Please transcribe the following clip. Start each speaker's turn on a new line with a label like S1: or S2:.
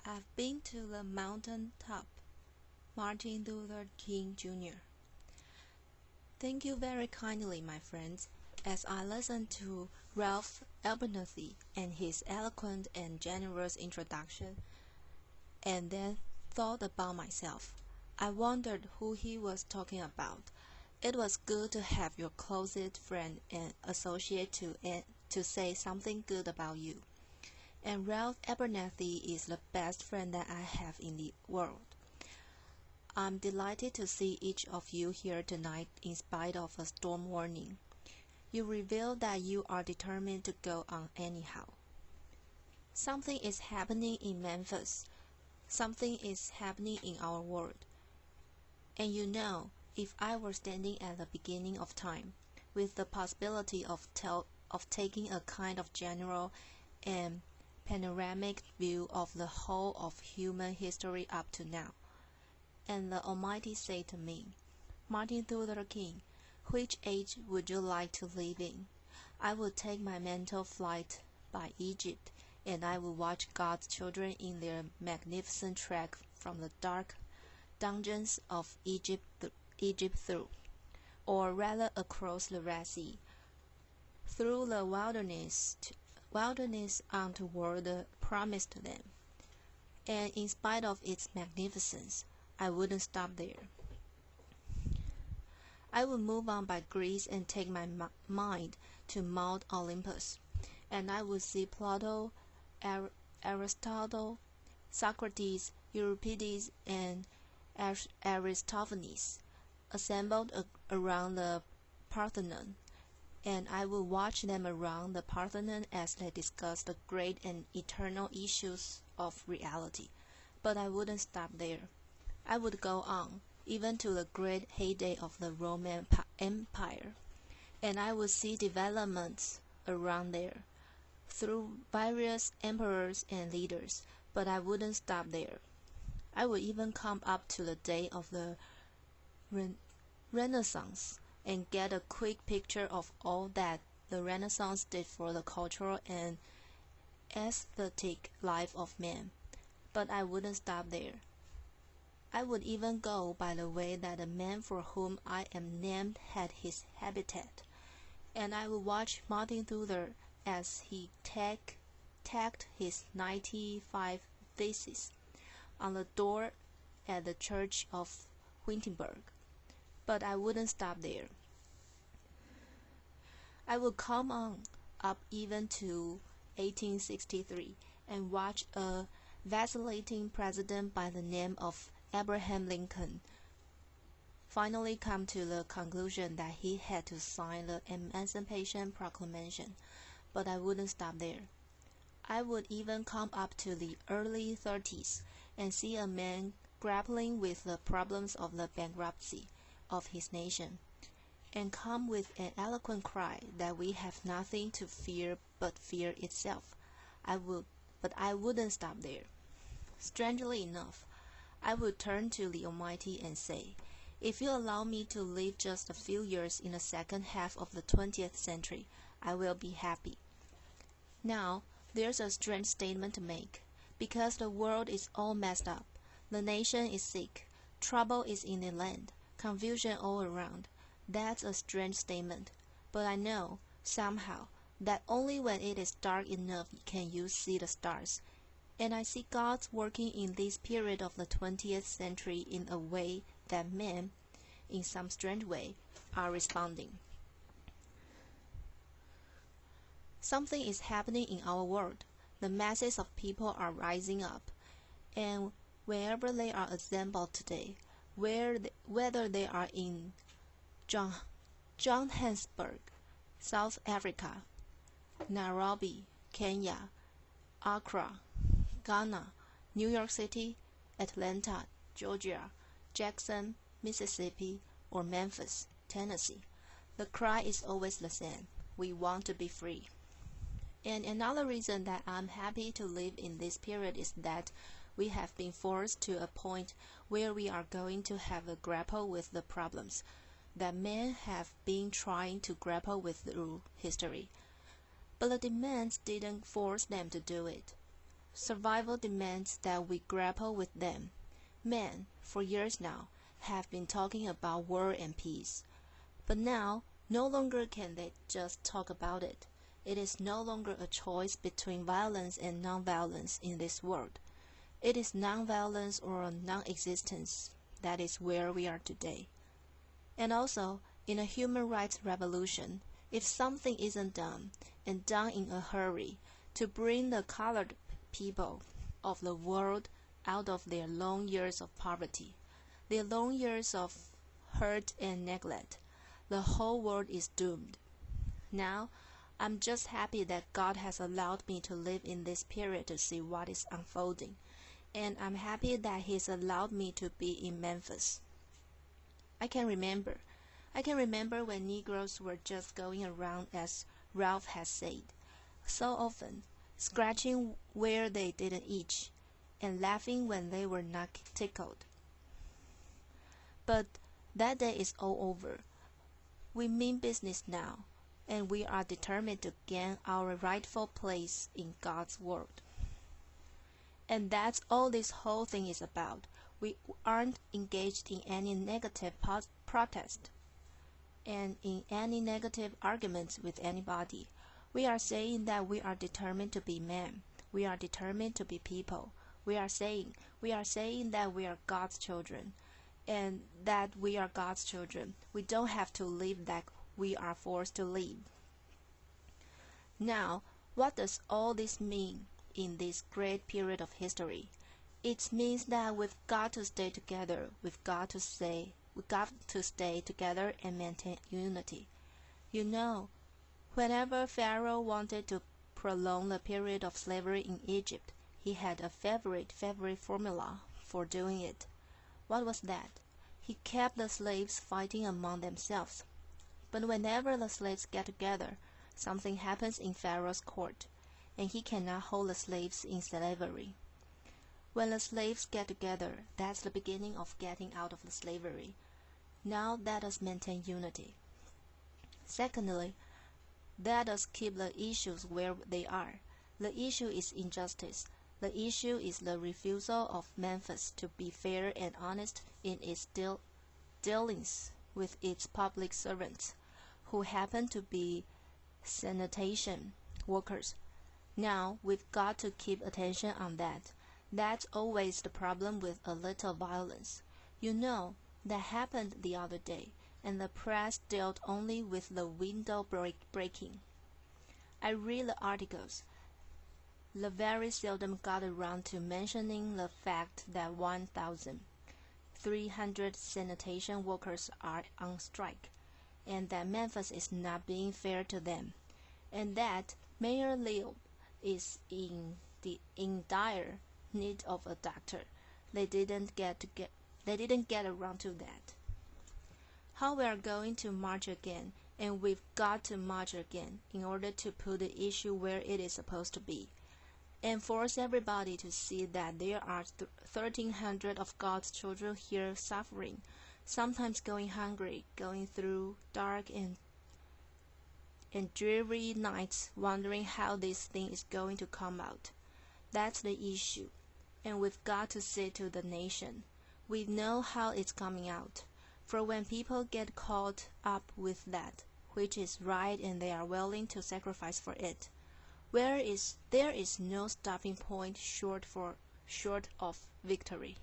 S1: I've been to the mountaintop. Martin Luther King Jr. Thank you very kindly, my friends, as I listened to Ralph Abernathy and his eloquent and generous introduction, and then thought about myself. I wondered who he was talking about. It was good to have your closest friend and associate to say something good about you. And Ralph Abernathy is the best friend that I have in the world. I'm delighted to see each of you here tonight in spite of a storm warning. You reveal that you are determined to go on anyhow. Something is happening in Memphis. Something is happening in our world. And you know, if I were standing at the beginning of time, with the possibility of taking a kind of general and panoramic view of the whole of human history up to now, and the Almighty said to me, Martin Luther King, which age would you like to live in? I would take my mental flight by Egypt, and I would watch God's children in their magnificent trek from the dark dungeons of Egypt through, or rather across the Red Sea, through the wilderness on toward the promise to them. And in spite of its magnificence, I wouldn't stop there. I would move on by Greece and take my mind to Mount Olympus, and I would see Plato, Aristotle, Socrates, Euripides, and Aristophanes assembled around the Parthenon, and I would watch them around the Parthenon as they discussed the great and eternal issues of reality. But I wouldn't stop there. I would go on, even to the great heyday of the Roman Empire, and I would see developments around there, through various emperors and leaders, but I wouldn't stop there. I would even come up to the day of the Renaissance and get a quick picture of all that the Renaissance did for the cultural and aesthetic life of man. But I wouldn't stop there. I would even go by the way that the man for whom I am named had his habitat, and I would watch Martin Luther as he tacked his 95 Theses on the door at the Church of Wittenberg. But I wouldn't stop there. I would come on up even to 1863 and watch a vacillating president by the name of Abraham Lincoln finally come to the conclusion that he had to sign the Emancipation Proclamation, but I wouldn't stop there. I would even come up to the early 30s and see a man grappling with the problems of the bankruptcy of his nation, and come with an eloquent cry that we have nothing to fear but fear itself. But I wouldn't stop there. Strangely enough, I would turn to the Almighty and say, if you allow me to live just a few years in the second half of the 20th century, I will be happy. Now, there's a strange statement to make, because the world is all messed up, the nation is sick, trouble is in the land, confusion all around. That's a strange statement, but I know, somehow, that only when it is dark enough can you see the stars. And I see God working in this period of the 20th century in a way that men, in some strange way, are responding. Something is happening in our world. The masses of people are rising up, and wherever they are assembled today, whether they are in Johannesburg, South Africa, Nairobi, Kenya, Accra, Ghana, New York City, Atlanta, Georgia, Jackson, Mississippi, or Memphis, Tennessee, the cry is always the same. We want to be free. And another reason that I'm happy to live in this period is that we have been forced to a point where we are going to have a grapple with the problems that men have been trying to grapple with through history. But the demands didn't force them to do it. Survival demands that we grapple with them. Men, for years now, have been talking about war and peace. But now, no longer can they just talk about it. It is no longer a choice between violence and non-violence in this world. It is non-violence or non-existence. That is where we are today. And also, in a human rights revolution, if something isn't done, and done in a hurry, to bring the colored people of the world out of their long years of poverty, their long years of hurt and neglect, the whole world is doomed. Now, I'm just happy that God has allowed me to live in this period to see what is unfolding, and I'm happy that He's allowed me to be in Memphis. I can remember when Negroes were just going around, as Ralph has said, so often, scratching where they didn't itch, and laughing when they were not tickled. But that day is all over. We mean business now, and we are determined to gain our rightful place in God's world. And that's all this whole thing is about. We aren't engaged in any negative protest and in any negative arguments with anybody. We are saying that we are determined to be men. We are determined to be people. We are saying that we are God's children, and that we are God's children. We don't have to live that we are forced to live. Now, what does all this mean in this great period of history? It means that we've got to stay together. We've got to stay together and maintain unity. You know, whenever Pharaoh wanted to prolong the period of slavery in Egypt, he had a favorite formula for doing it. What was that? He kept the slaves fighting among themselves. But whenever the slaves get together, something happens in Pharaoh's court, and he cannot hold the slaves in slavery. When the slaves get together, that's the beginning of getting out of the slavery. Now let us maintain unity. Secondly, let us keep the issues where they are. The issue is injustice. The issue is the refusal of Memphis to be fair and honest in its dealings with its public servants, who happen to be sanitation workers. Now we've got to keep attention on that. That's always the problem with a little violence. You know, that happened the other day, and the press dealt only with the window breaking. I read the articles. They very seldom got around to mentioning the fact that 1,300 sanitation workers are on strike, and that Memphis is not being fair to them, and that Mayor Leo is in dire need of a doctor. They didn't get around to that. How we are going to march again, and we've got to march again in order to put the issue where it is supposed to be, and force everybody to see that there are 1,300 of God's children here suffering, sometimes going hungry, going through dark and dreary nights, wondering how this thing is going to come out. That's the issue, and we've got to say to the nation, we know how it's coming out. For when people get caught up with that, which is right, and they are willing to sacrifice for it, there is no stopping point short of victory.